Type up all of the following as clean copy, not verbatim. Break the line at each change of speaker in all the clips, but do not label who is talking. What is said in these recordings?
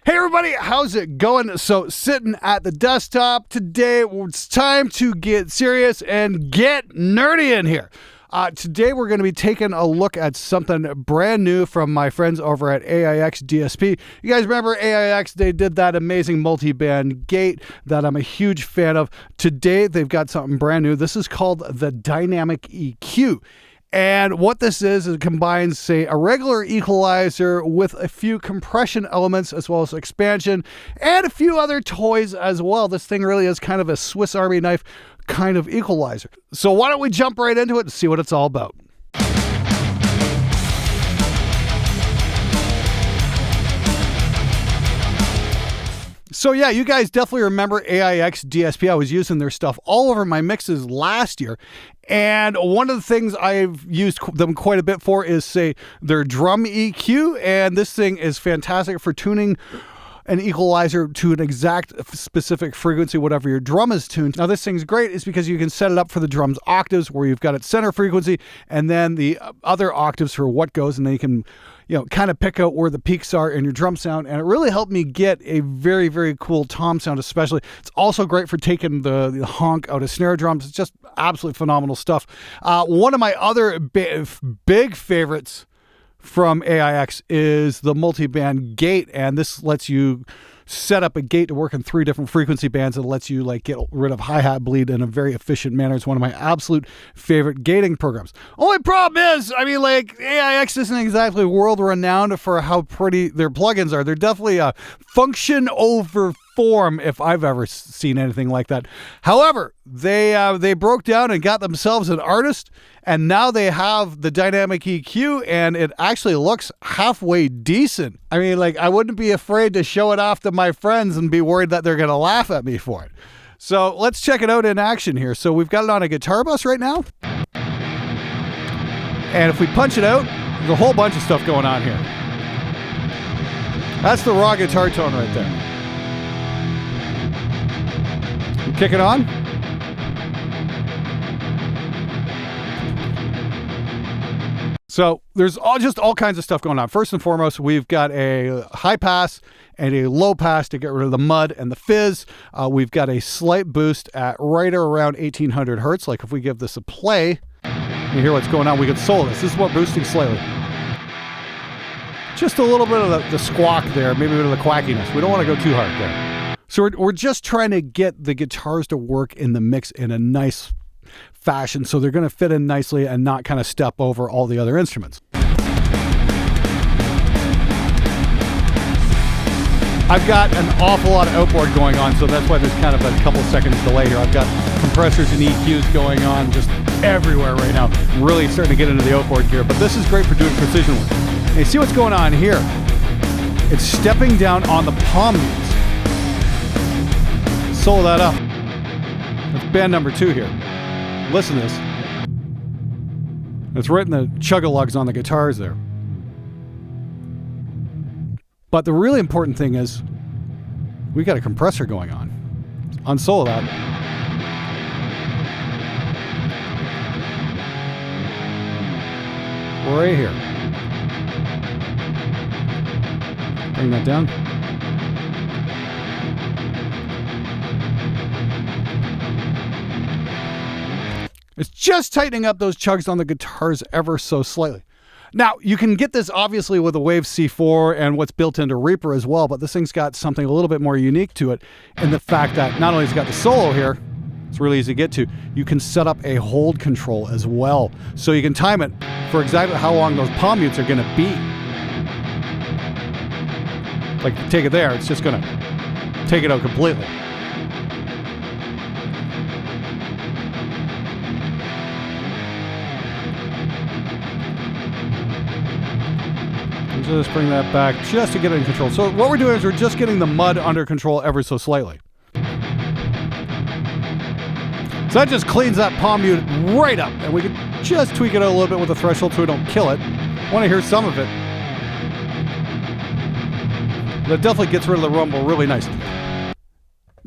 Hey everybody, how's it going? So sitting at the desktop today, it's time to get serious and get nerdy in here. Today we're going to be taking a look at something brand new from my friends over at AIX DSP. You guys remember AIX? They did that amazing multi-band gate that I'm a huge fan of. Today they've got something brand new. This is called the Dynamic EQ. And what this is, it combines, say, a regular equalizer with a few compression elements as well as expansion and a few other toys as well. This thing really is kind of a Swiss Army knife kind of equalizer. So why don't we jump right into it and see what it's all about. So yeah, you guys definitely remember AIX DSP. I was using their stuff all over my mixes last year. And one of the things I've used them quite a bit for is, say, their drum EQ. And this thing is fantastic for tuning an equalizer to an exact specific frequency, whatever your drum is tuned. Now this thing's great is because you can set it up for the drum's octaves where you've got its center frequency and then the other octaves for what goes, and then you can, kind of pick out where the peaks are in your drum sound. And it really helped me get a very, very cool tom sound especially. It's also great for taking the honk out of snare drums. It's just absolutely phenomenal stuff. One of my other big favorites from AIX is the multi-band gate, and this lets you set up a gate to work in 3 different frequency bands. It lets you get rid of hi-hat bleed in a very efficient manner. It's one of my absolute favorite gating programs. Only problem is, AIX isn't exactly world-renowned for how pretty their plugins are. They're definitely a function over form if I've ever seen anything like that. However, they broke down and got themselves an artist, and now they have the Dynamic EQ, and it actually looks halfway decent. I wouldn't be afraid to show it off to my friends and be worried that they're going to laugh at me for it. So let's check it out in action here. So we've got it on a guitar bus right now. And if we punch it out, there's a whole bunch of stuff going on here. That's the raw guitar tone right there. Kick it on. So there's all kinds of stuff going on. First and foremost, we've got a high pass and a low pass to get rid of the mud and the fizz. We've got a slight boost at right around 1800 hertz. Like if we give this a play, you hear what's going on. We can solo this. This is what boosting slightly. Just a little bit of the squawk there, maybe a bit of the quackiness. We don't want to go too hard there. So we're just trying to get the guitars to work in the mix in a nice fashion, so they're going to fit in nicely and not kind of step over all the other instruments. I've got an awful lot of outboard going on, so that's why there's kind of a couple seconds delay here. I've got compressors and EQs going on just everywhere right now. Really starting to get into the outboard gear, but this is great for doing precision work. And you see what's going on here? It's stepping down on the palm mutes. Solo that up. That's band number 2 here. Listen to this. It's right in the chug-a-lugs on the guitars there. But the really important thing is we got a compressor going on. Unsolo that. Right here. Bring that down. It's just tightening up those chugs on the guitars ever so slightly. Now, you can get this obviously with a Wave C4 and what's built into Reaper as well, but this thing's got something a little bit more unique to it in the fact that not only has it got the solo here, it's really easy to get to, you can set up a hold control as well. So you can time it for exactly how long those palm mutes are going to be. Like, take it there, it's just going to take it out completely. Just bring that back just to get it in control. So what we're doing is we're just getting the mud under control ever so slightly. So that just cleans that palm mute right up, and we can just tweak it out a little bit with the threshold so we don't kill it. Want to hear some of it. But it definitely gets rid of the rumble really nice.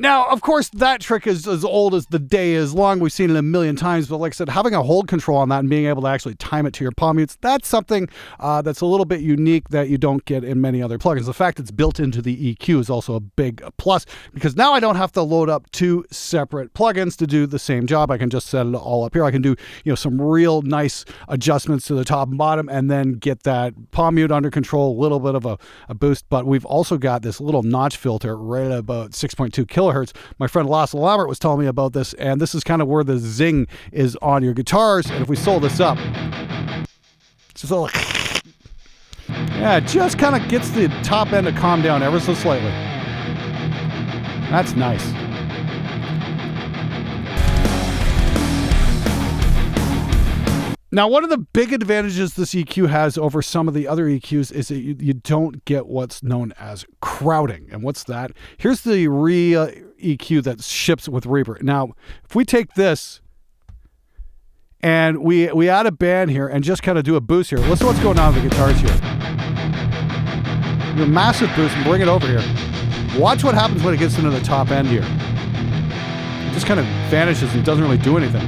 Now, of course, that trick is as old as the day is long. We've seen it a million times, but like I said, having a hold control on that and being able to actually time it to your palm mutes, that's something that's a little bit unique that you don't get in many other plugins. The fact it's built into the EQ is also a big plus, because now I don't have to load up 2 separate plugins to do the same job. I can just set it all up here. I can do, some real nice adjustments to the top and bottom, and then get that palm mute under control, a little bit of a boost. But we've also got this little notch filter right at about 6.2 kilohertz. My friend Lasse Lambert was telling me about this, and this is kind of where the zing is on your guitars. And if we sold this up, it's just a little, yeah, it just kind of gets the top end to calm down ever so slightly. That's nice. Now, one of the big advantages this EQ has over some of the other EQs is that you don't get what's known as crowding. And what's that? Here's the EQ that ships with Reaper. Now, if we take this and we add a band here and just kind of do a boost here. Listen to what's going on with the guitars here. Do a massive boost and bring it over here. Watch what happens when it gets into the top end here. It just kind of vanishes and doesn't really do anything.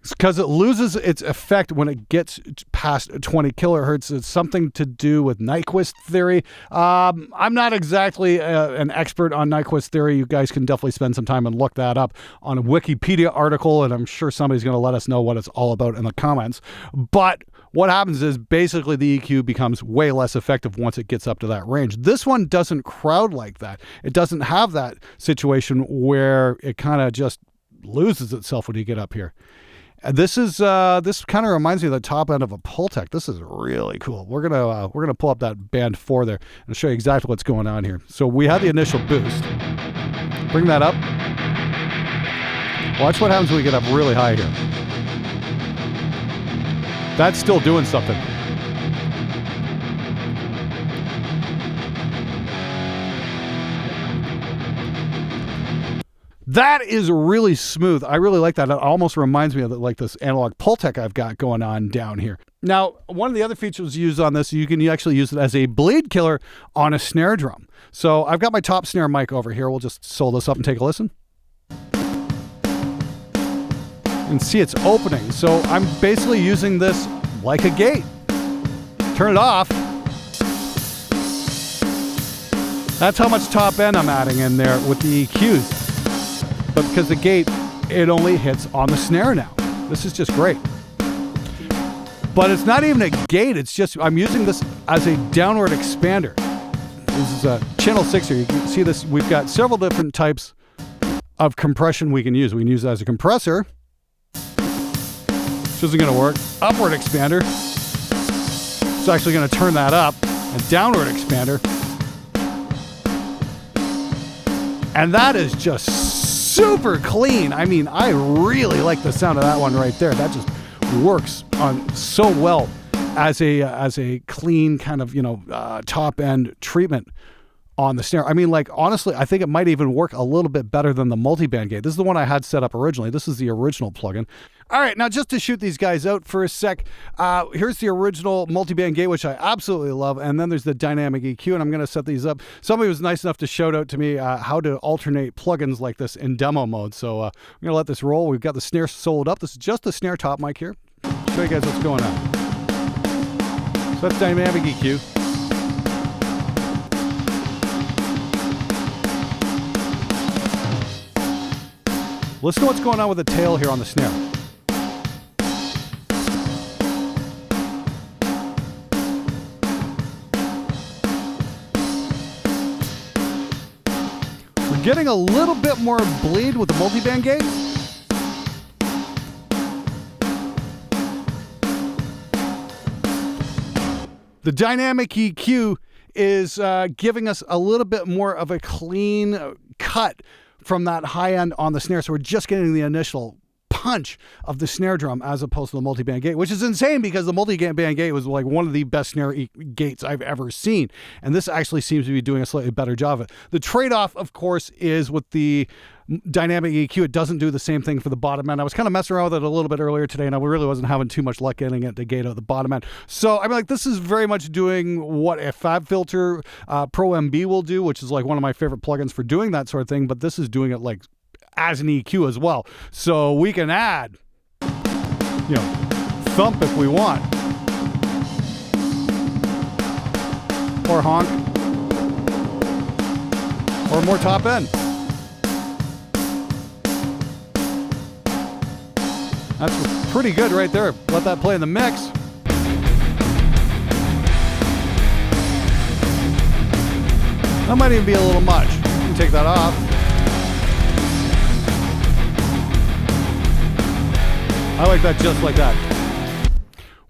Because it loses its effect when it gets past 20 kilohertz. It's something to do with Nyquist theory. I'm not exactly an expert on Nyquist theory. You guys can definitely spend some time and look that up on a Wikipedia article, and I'm sure somebody's going to let us know what it's all about in the comments. But what happens is basically the EQ becomes way less effective once it gets up to that range. This one doesn't crowd like that. It doesn't have that situation where it kind of just loses itself when you get up here. This kind of reminds me of the top end of a Pultec. This is really cool. We're gonna pull up that band 4 there and show you exactly what's going on here. So we had the initial boost. Bring that up. Watch what happens when we get up really high here. That's still doing something. That is really smooth. I really like that. It almost reminds me of like this analog Pultec I've got going on down here. Now, one of the other features used on this, you can actually use it as a bleed killer on a snare drum. So I've got my top snare mic over here. We'll just sew this up and take a listen. And see it's opening. So I'm basically using this like a gate. Turn it off. That's how much top end I'm adding in there with the EQs. But because the gate, it only hits on the snare now. This is just great. But it's not even a gate. It's just, I'm using this as a downward expander. This is a channel 6 here. You can see this. We've got several different types of compression we can use. We can use it as a compressor. Which isn't going to work. Upward expander. It's actually going to turn that up. A downward expander. And that is just super clean. I mean, I really like the sound of that one right there. That just works on so well as a clean kind of, top end treatment on the snare. I mean, like, honestly, I think it might even work a little bit better than the multiband gate. This is the one I had set up originally. This is the original plugin. All right, now just to shoot these guys out for a sec, here's the original multiband gate, which I absolutely love, and then there's the dynamic EQ, and I'm going to set these up. Somebody was nice enough to shout out to me how to alternate plugins like this in demo mode, so I'm going to let this roll. We've got the snare soloed up. This is just the snare top mic here. Show you guys what's going on. So that's dynamic EQ. Listen to what's going on with the tail here on the snare. We're getting a little bit more bleed with the multiband gate. The dynamic EQ is giving us a little bit more of a clean cut from that high end on the snare. So we're just getting the initial punch of the snare drum as opposed to the multi-band gate, which is insane because the multi-band gate was like one of the best snare gates I've ever seen. And this actually seems to be doing a slightly better job of it. The trade-off, of course, is with the dynamic EQ, it doesn't do the same thing for the bottom end. I was kind of messing around with it a little bit earlier today, and I really wasn't having too much luck getting it to gate out the bottom end. So I mean, like, this is very much doing what a FabFilter Pro MB will do, which is like one of my favorite plugins for doing that sort of thing. But this is doing it like as an EQ as well. So we can add, you know, thump if we want, or honk, or more top end. That's pretty good right there. Let that play in the mix. That might even be a little much. You can take that off. I like that just like that.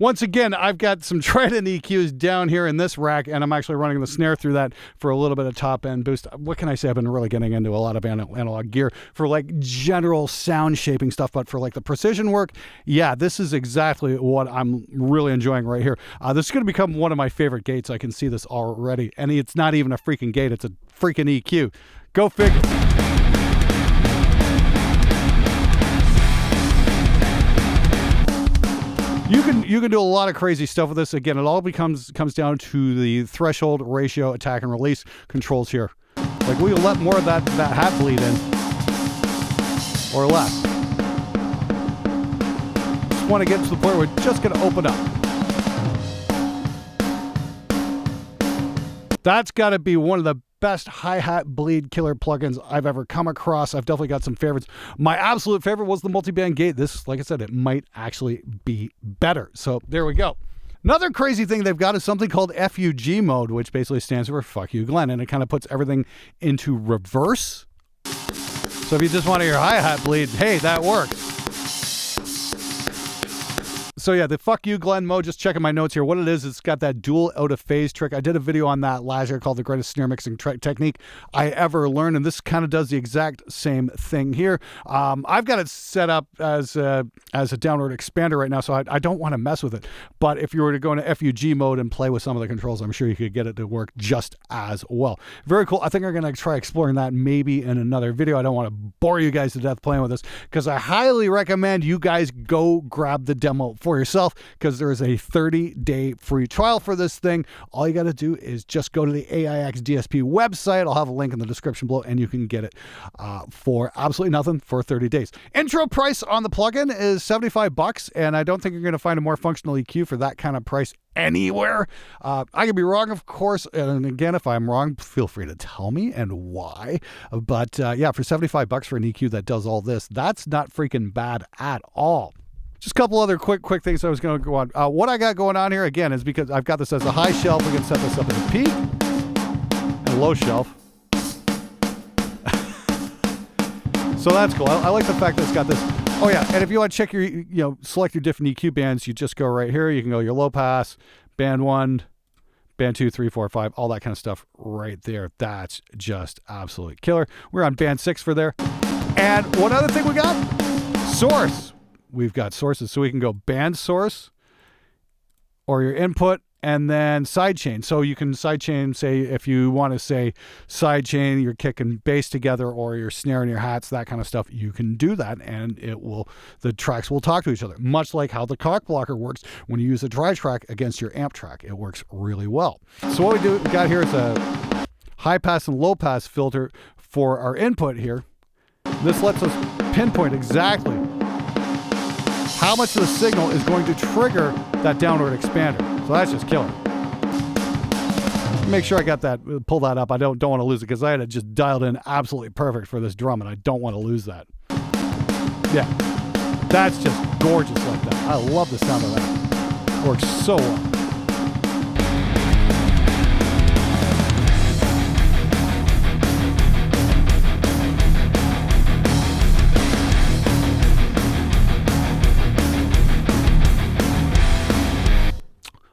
Once again, I've got some Trident EQs down here in this rack, and I'm actually running the snare through that for a little bit of top end boost. What can I say? I've been really getting into a lot of analog gear for like general sound shaping stuff, but for like the precision work, yeah, this is exactly what I'm really enjoying right here. This is going to become one of my favorite gates. I can see this already, and it's not even a freaking gate. It's a freaking EQ. Go figure. You can do a lot of crazy stuff with this. Again, it all comes down to the threshold, ratio, attack, and release controls here. Like, will you let more of that hat bleed in, or less? Just want to get to the point where we're just going to open up. That's got to be one of the best hi-hat bleed killer plugins I've ever come across. I've definitely got some favorites. My absolute favorite was the multi-band gate. This, like I said, it might actually be better. So there we go. Another crazy thing they've got is something called FUG mode, which basically stands for fuck you, Glenn, and it kind of puts everything into reverse. So if you just want to hear hi-hat bleed, hey, that works. So yeah, the fuck you, Glenn mode, just checking my notes here. What it is, it's got that dual out of phase trick. I did a video on that last year called the greatest snare mixing technique I ever learned, and this kind of does the exact same thing here. I've got it set up as a downward expander right now, so I don't want to mess with it. But if you were to go into FUG mode and play with some of the controls, I'm sure you could get it to work just as well. Very cool. I think I'm going to try exploring that maybe in another video. I don't want to bore you guys to death playing with this, because I highly recommend you guys go grab the demo for yourself, because there is a 30-day free trial for this thing. All you got to do is just go to the AIX DSP website. I'll have a link in the description below, and you can get it for absolutely nothing for 30 days. Intro price on the plugin is $75, and I don't think you're going to find a more functional EQ for that kind of price anywhere. I could be wrong, of course, and again, if I'm wrong, feel free to tell me and why. But yeah, for $75 for an EQ that does all this, that's not freaking bad at all. Just a couple other quick things I was going to go on. What I got going on here, again, is because I've got this as a high shelf. We can set this up as a peak and low shelf. So that's cool. I like the fact that it's got this. Oh yeah, and if you want to check your, select your different EQ bands, you just go right here. You can go your low pass, band 1, band 2, 3, 4, 5, all that kind of stuff right there. That's just absolutely killer. We're on band 6 for there. And one other thing we got, source. We've got sources, so we can go band source or your input and then sidechain. So you can sidechain, say, if you want to say sidechain your kick and bass together, or your snare and your hats, that kind of stuff, you can do that, and the tracks will talk to each other, much like how the cock blocker works when you use a dry track against your amp track. It works really well. So what we got here is a high pass and low pass filter for our input here. This lets us pinpoint exactly how much of the signal is going to trigger that downward expander. So that's just killer. Make sure I got that, pull that up. I don't want to lose it, because I had it just dialed in absolutely perfect for this drum, and I don't want to lose that. Yeah, that's just gorgeous like that. I love the sound of that. Works so well.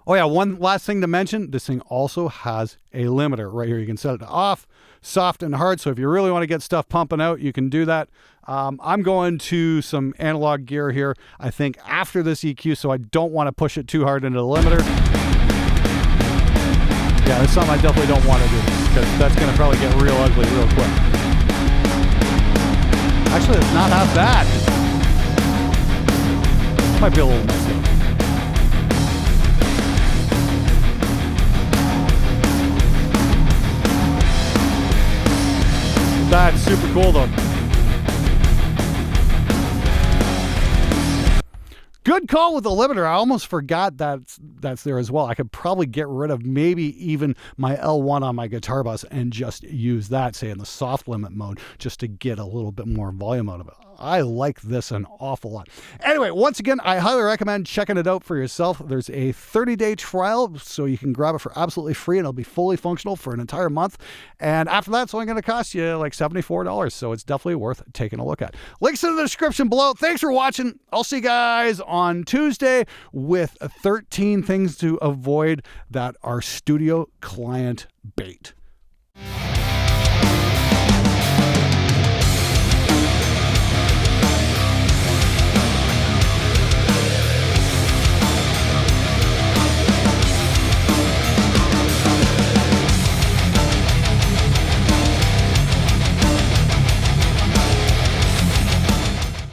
Oh yeah, one last thing to mention, this thing also has a limiter right here. You can set it to off, soft and hard. So if you really want to get stuff pumping out, you can do that. I'm going to some analog gear here, I think, after this EQ, so I don't want to push it too hard into the limiter. Yeah, that's something I definitely don't want to do, because that's going to probably get real ugly real quick. Actually, it's not half bad. Might be a little messy. That's super cool though. Good call with the limiter. I almost forgot that's there as well. I could probably get rid of maybe even my L1 on my guitar bus and just use that, say in the soft limit mode, just to get a little bit more volume out of it. I like this an awful lot. Anyway, once again, I highly recommend checking it out for yourself. There's a 30-day trial, so you can grab it for absolutely free, and it'll be fully functional for an entire month. And after that, it's only going to cost you like $74, so it's definitely worth taking a look at. Links in the description below. Thanks for watching. I'll see you guys on Tuesday with 13 things to avoid that are studio client bait.